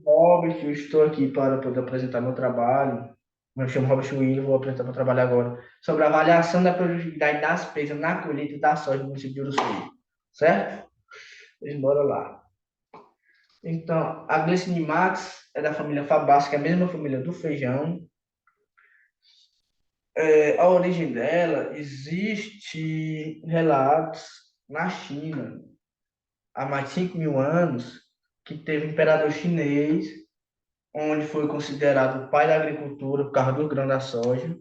Robert, eu estou aqui para poder apresentar meu trabalho. Eu chamo Robert William, vou apresentar meu trabalho agora sobre a avaliação da produtividade das pesas na colheita da soja do município de Uruçu. Certo? Então, bora lá. Então, a Glycinimax é da família Fabácea, que é a mesma família do feijão. A origem dela existe relatos na China, há mais de 5 mil anos, que teve um imperador chinês, onde foi considerado o pai da agricultura por causa do grão da soja,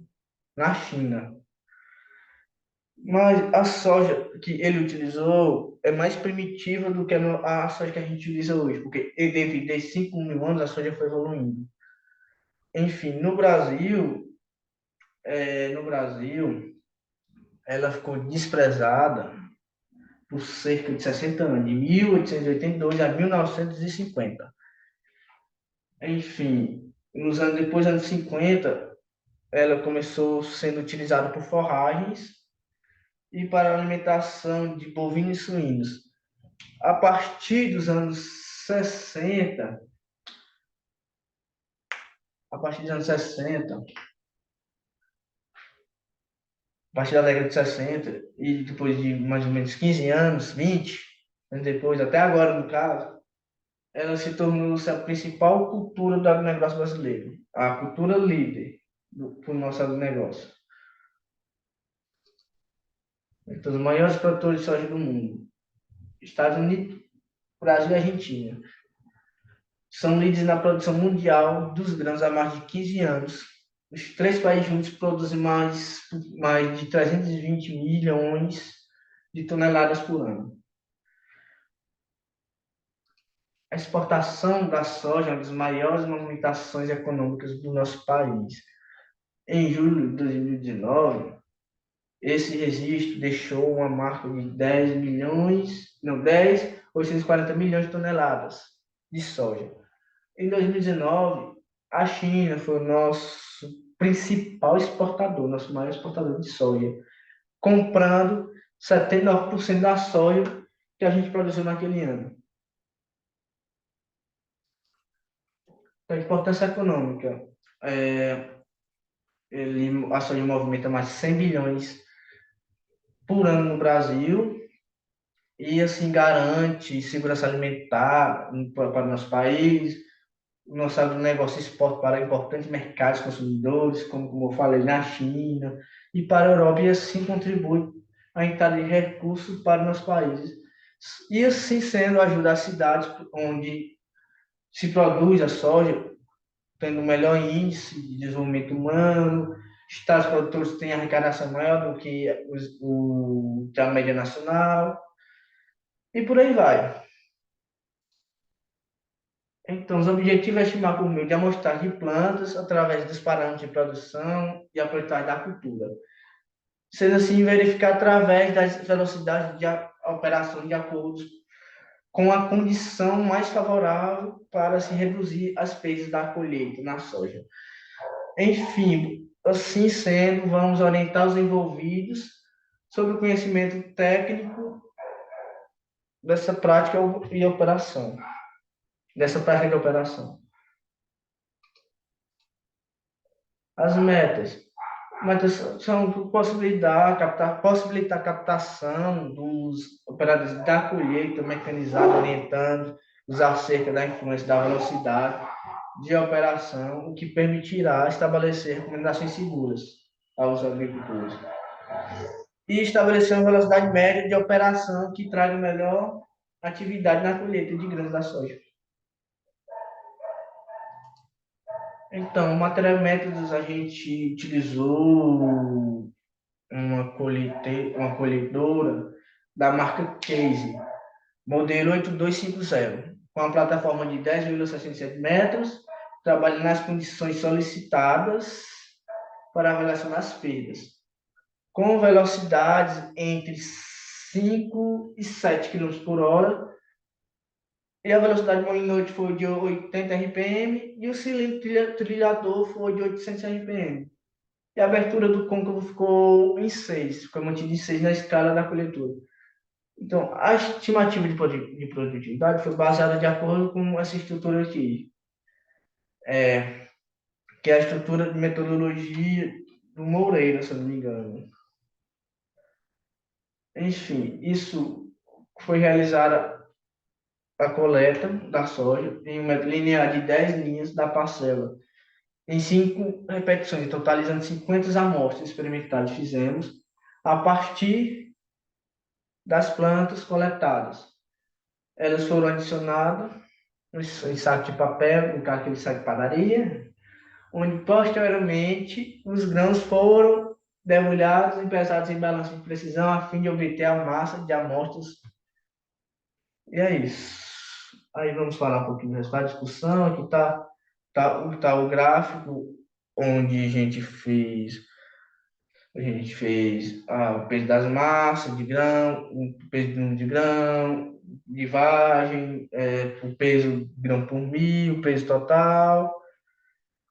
na China. Mas a soja que ele utilizou é mais primitiva do que a soja que a gente utiliza hoje, porque devido a 5 mil anos a soja foi evoluindo. Enfim, no Brasil, ela ficou desprezada por cerca de 60 anos, de 1882 a 1950. Enfim, depois dos anos 50, ela começou sendo utilizada por forragens e para alimentação de bovinos e suínos. A partir dos anos 60, a partir dos anos 60, a partir da década de 60, e depois de mais ou menos 15 anos, 20 anos depois, até agora no caso, ela se tornou a principal cultura do agronegócio brasileiro, a cultura líder do nosso agronegócio. Então, os maiores produtores de soja do mundo, Estados Unidos, Brasil e Argentina, são líderes na produção mundial dos grãos há mais de 15 anos. Os três países juntos produzem mais de 320 milhões de toneladas por ano. A exportação da soja é uma das maiores movimentações econômicas do nosso país. Em julho de 2019, esse registro deixou uma marca de 10 milhões, não, 10.840 milhões de toneladas de soja. Em 2019, a China foi o nosso principal exportador, nosso maior exportador de soja, comprando 79% da soja que a gente produziu naquele ano. Então, a importância econômica, é, a soja movimenta mais de 100 bilhões por ano no Brasil e assim garante segurança alimentar para o nosso país. O nosso agronegócio exporta para importantes mercados consumidores, como eu falei, na China e para a Europa, e assim contribui à entrada de recursos para o nosso país. E assim sendo, ajuda as cidades onde se produz a soja, tendo um melhor índice de desenvolvimento humano, estados produtores têm arrecadação maior do que a média nacional, e por aí vai. Então, os objetivos é estimar por meio de amostragem de plantas, através dos parâmetros de produção e a produtividade da cultura. Sendo assim, verificar através das velocidades de operação de acordo com a condição mais favorável para se reduzir as perdas da colheita na soja. Enfim, assim sendo, vamos orientar os envolvidos sobre o conhecimento técnico dessa prática e operação, dessa prática de operação. As metas são possibilitar a captação dos operadores da colheita mecanizada, orientando os acerca da influência da velocidade de operação, o que permitirá estabelecer recomendações seguras aos agricultores. E estabelecer uma velocidade média de operação que traga melhor atividade na colheita de grãos da soja. Então, o material métodos a gente utilizou uma colhedora da marca Case, modelo 8250, com uma plataforma de 10,67 metros, trabalha nas condições solicitadas para avaliação das perdas, com velocidades entre 5 e 7 km por hora, e a velocidade molinoide foi de 80 RPM e o cilindro trilhador foi de 800 RPM. E a abertura do côncavo ficou em 6, ficou mantida em 6 na escala da coletora. Então, a estimativa de produtividade foi baseada de acordo com essa estrutura aqui. que é a estrutura de metodologia do Moreira, se eu não me engano. Enfim, isso foi realizada a coleta da soja em um método linear de 10 linhas da parcela, em 5 repetições, totalizando 50 amostras experimentais fizemos a partir das plantas coletadas. Elas foram adicionadas em saco de papel, no caso aquele saco de padaria, onde posteriormente os grãos foram debulhados e pesados em balança de precisão a fim de obter a massa de amostras. E é isso. Aí vamos falar um pouquinho do resultado da discussão. Aqui tá o gráfico onde a gente fez o peso das massas de grão, o peso de grão, de vagem, o peso grão por mil, o peso total.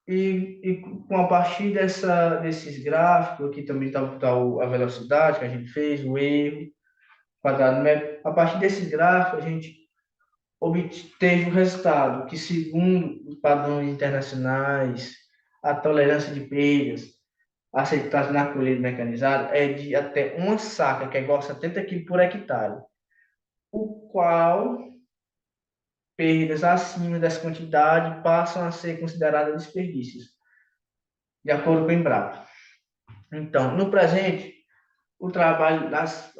E com a partir desses gráficos, aqui também está a velocidade que a gente fez, o erro, quadrado médio. A partir desses gráficos, a gente obteve o resultado que, segundo os padrões internacionais, a tolerância de perdas aceitadas na colheita mecanizada é de até uma saca, que é igual a 70 kg por hectare, o qual perdas acima dessa quantidade passam a ser consideradas desperdícios, de acordo com o Embrapa. Então, no presente, o trabalho das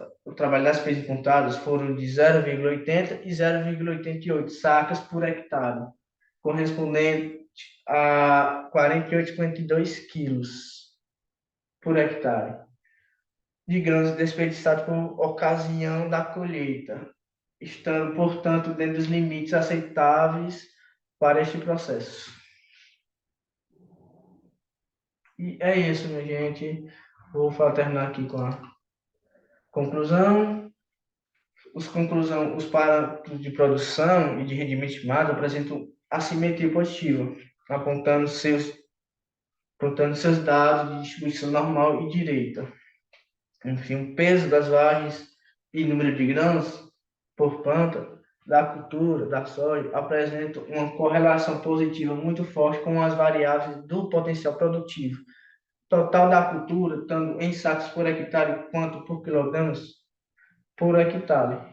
perdas contadas foram de 0,80 e 0,88 sacas por hectare, correspondente a 48,52 quilos por hectare de grãos desperdiçados por ocasião da colheita, estando, portanto, dentro dos limites aceitáveis para este processo. E é isso, minha gente. Vou terminar aqui com a conclusão. Os parâmetros de produção e de rendimento estimado apresentam assimetria positiva, apontando seus dados de distribuição normal e direita. Enfim, o peso das vagens e número de grãos por planta da cultura da soja apresentam uma correlação positiva muito forte com as variáveis do potencial produtivo total da cultura, tanto em sacos por hectare quanto por quilogramas por hectare.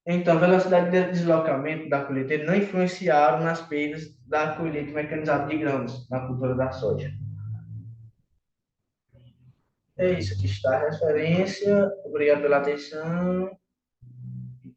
Então, a velocidade de deslocamento da colheita não influenciaram nas perdas da colheita mecanizada de grãos na cultura da soja. É isso, aqui está a referência. Obrigado pela atenção.